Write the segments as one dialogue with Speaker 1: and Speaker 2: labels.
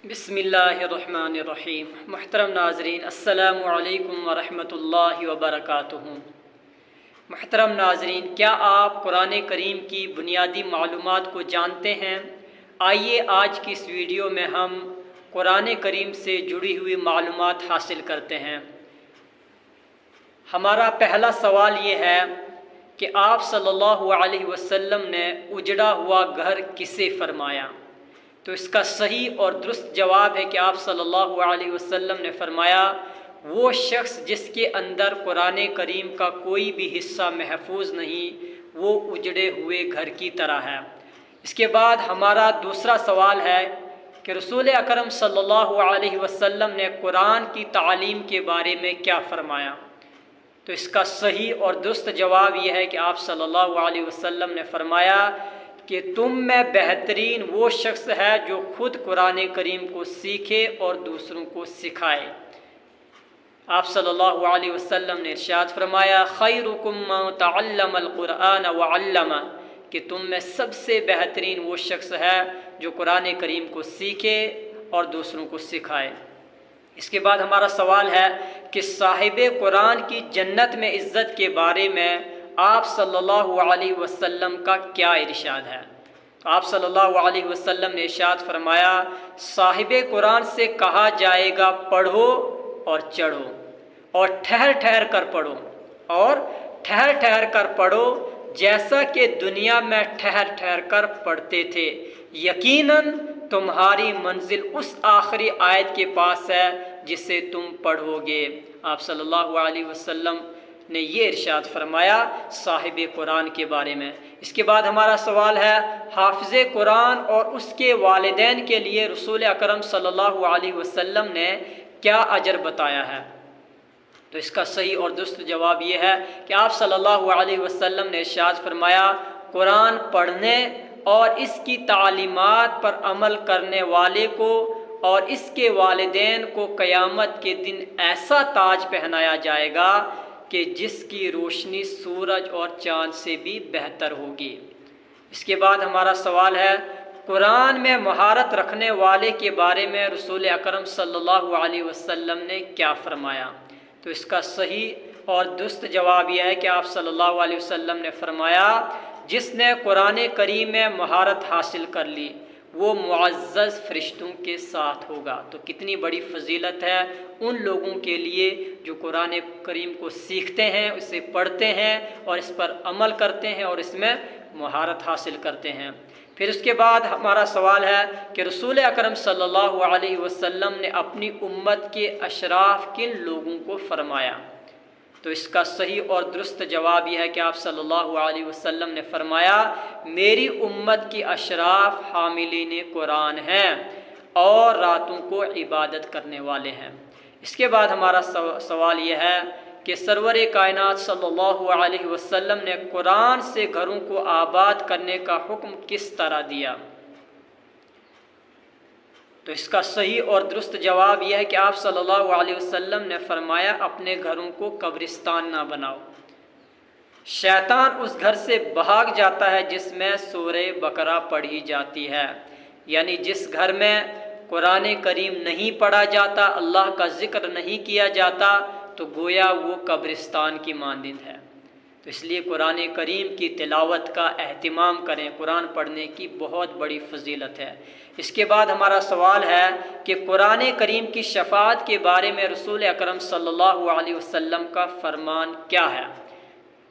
Speaker 1: بسم اللہ الرحمن الرحیم۔ محترم ناظرین، السلام علیکم ورحمۃ اللہ وبرکاتہ۔ محترم ناظرین، کیا آپ قرآن کریم کی بنیادی معلومات کو جانتے ہیں؟ آئیے آج کی اس ویڈیو میں ہم قرآن کریم سے جڑی ہوئی معلومات حاصل کرتے ہیں۔ ہمارا پہلا سوال یہ ہے کہ آپ صلی اللہ علیہ وسلم نے اجڑا ہوا گھر کسے فرمایا؟ تو اس کا صحیح اور درست جواب ہے کہ آپ صلی اللہ علیہ وسلم نے فرمایا وہ شخص جس کے اندر قرآن کریم کا کوئی بھی حصہ محفوظ نہیں، وہ اجڑے ہوئے گھر کی طرح ہے۔ اس کے بعد ہمارا دوسرا سوال ہے کہ رسول اکرم صلی اللہ علیہ وسلم نے قرآن کی تعلیم کے بارے میں کیا فرمایا؟ تو اس کا صحیح اور درست جواب یہ ہے کہ آپ صلی اللہ علیہ وسلم نے فرمایا کہ تم میں بہترین وہ شخص ہے جو خود قرآن کریم کو سیکھے اور دوسروں کو سکھائے۔ آپ صلی اللہ علیہ وسلم نے ارشاد فرمایا خیرکم من تعلم القرآن وعلمہ، کہ تم میں سب سے بہترین وہ شخص ہے جو قرآن کریم کو سیکھے اور دوسروں کو سکھائے۔ اس کے بعد ہمارا سوال ہے کہ صاحب قرآن کی جنت میں عزت کے بارے میں آپ صلی اللہ علیہ وسلم کا کیا ارشاد ہے؟ آپ صلی اللہ علیہ وسلم نے ارشاد فرمایا صاحب قرآن سے کہا جائے گا پڑھو اور چڑھو، اور ٹھہر ٹھہر کر پڑھو، اور ٹھہر ٹھہر کر پڑھو جیسا کہ دنیا میں ٹھہر ٹھہر کر پڑھتے تھے، یقیناً تمہاری منزل اس آخری آیت کے پاس ہے جسے تم پڑھو گے۔ آپ صلی اللہ علیہ وسلم نے یہ ارشاد فرمایا صاحب قرآن کے بارے میں۔ اس کے بعد ہمارا سوال ہے حافظ قرآن اور اس کے والدین کے لیے رسول اکرم صلی اللہ علیہ وسلم نے کیا اجر بتایا ہے؟ تو اس کا صحیح اور درست جواب یہ ہے کہ آپ صلی اللہ علیہ وسلم نے ارشاد فرمایا قرآن پڑھنے اور اس کی تعلیمات پر عمل کرنے والے کو اور اس کے والدین کو قیامت کے دن ایسا تاج پہنایا جائے گا کہ جس کی روشنی سورج اور چاند سے بھی بہتر ہوگی۔ اس کے بعد ہمارا سوال ہے قرآن میں مہارت رکھنے والے کے بارے میں رسول اکرم صلی اللہ علیہ وسلم نے کیا فرمایا؟ تو اس کا صحیح اور درست جواب یہ ہے کہ آپ صلی اللہ علیہ وسلم نے فرمایا جس نے قرآن کریم میں مہارت حاصل کر لی وہ معزز فرشتوں کے ساتھ ہوگا۔ تو کتنی بڑی فضیلت ہے ان لوگوں کے لیے جو قرآن کریم کو سیکھتے ہیں، اسے پڑھتے ہیں اور اس پر عمل کرتے ہیں اور اس میں مہارت حاصل کرتے ہیں۔ پھر اس کے بعد ہمارا سوال ہے کہ رسول اکرم صلی اللہ علیہ وسلم نے اپنی امت کے اشراف کن لوگوں کو فرمایا؟ تو اس کا صحیح اور درست جواب یہ ہے کہ آپ صلی اللہ علیہ وسلم نے فرمایا میری امت کی اشراف حاملین قرآن ہیں اور راتوں کو عبادت کرنے والے ہیں۔ اس کے بعد ہمارا سوال یہ ہے کہ سرور کائنات صلی اللہ علیہ وسلم نے قرآن سے گھروں کو آباد کرنے کا حکم کس طرح دیا؟ تو اس کا صحیح اور درست جواب یہ ہے کہ آپ صلی اللہ علیہ وسلم نے فرمایا اپنے گھروں کو قبرستان نہ بناؤ، شیطان اس گھر سے بھاگ جاتا ہے جس میں سورہ بقرہ پڑھی جاتی ہے، یعنی جس گھر میں قرآن کریم نہیں پڑھا جاتا، اللہ کا ذکر نہیں کیا جاتا، تو گویا وہ قبرستان کی مانند ہے۔ تو اس لیے قرآن کریم کی تلاوت کا اہتمام کریں، قرآن پڑھنے کی بہت بڑی فضیلت ہے۔ اس کے بعد ہمارا سوال ہے کہ قرآن کریم کی شفاعت کے بارے میں رسول اکرم صلی اللہ علیہ وسلم کا فرمان کیا ہے؟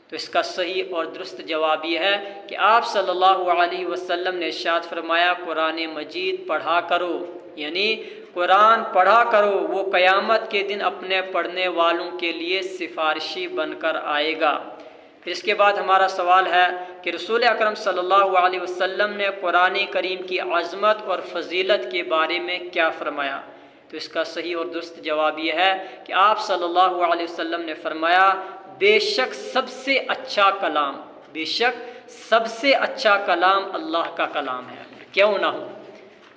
Speaker 1: تو اس کا صحیح اور درست جواب یہ ہے کہ آپ صلی اللہ علیہ وسلم نے ارشاد فرمایا قرآن مجید پڑھا کرو، یعنی قرآن پڑھا کرو، وہ قیامت کے دن اپنے پڑھنے والوں کے لیے سفارشی بن کر آئے گا۔ پھر اس کے بعد ہمارا سوال ہے کہ رسول اکرم صلی اللہ علیہ وسلم نے قرآن کریم کی عظمت اور فضیلت کے بارے میں کیا فرمایا؟ تو اس کا صحیح اور درست جواب یہ ہے کہ آپ صلی اللہ علیہ وسلم نے فرمایا بے شک سب سے اچھا کلام، بے شک سب سے اچھا کلام اللہ کا کلام ہے، کیوں نہ ہو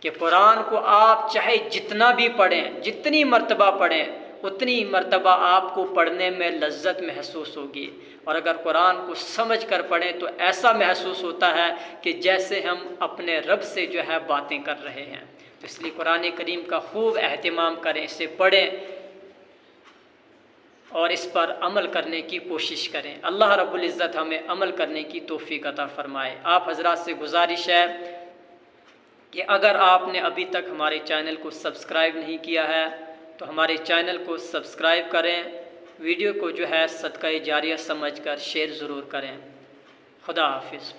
Speaker 1: کہ قرآن کو آپ چاہے جتنا بھی پڑھیں، جتنی مرتبہ پڑھیں، اتنی مرتبہ آپ کو پڑھنے میں لذت محسوس ہوگی، اور اگر قرآن کو سمجھ کر پڑھیں تو ایسا محسوس ہوتا ہے کہ جیسے ہم اپنے رب سے جو ہے باتیں کر رہے ہیں۔ تو اس لیے قرآن کریم کا خوب اہتمام کریں، اسے پڑھیں اور اس پر عمل کرنے کی کوشش کریں۔ اللہ رب العزت ہمیں عمل کرنے کی توفیق عطا فرمائے۔ آپ حضرات سے گزارش ہے کہ اگر آپ نے ابھی تک ہمارے چینل کو سبسکرائب نہیں کیا ہے تو ہمارے چینل کو سبسکرائب کریں، ویڈیو کو جو ہے صدقہ جاریہ سمجھ کر شیئر ضرور کریں۔ خدا حافظ۔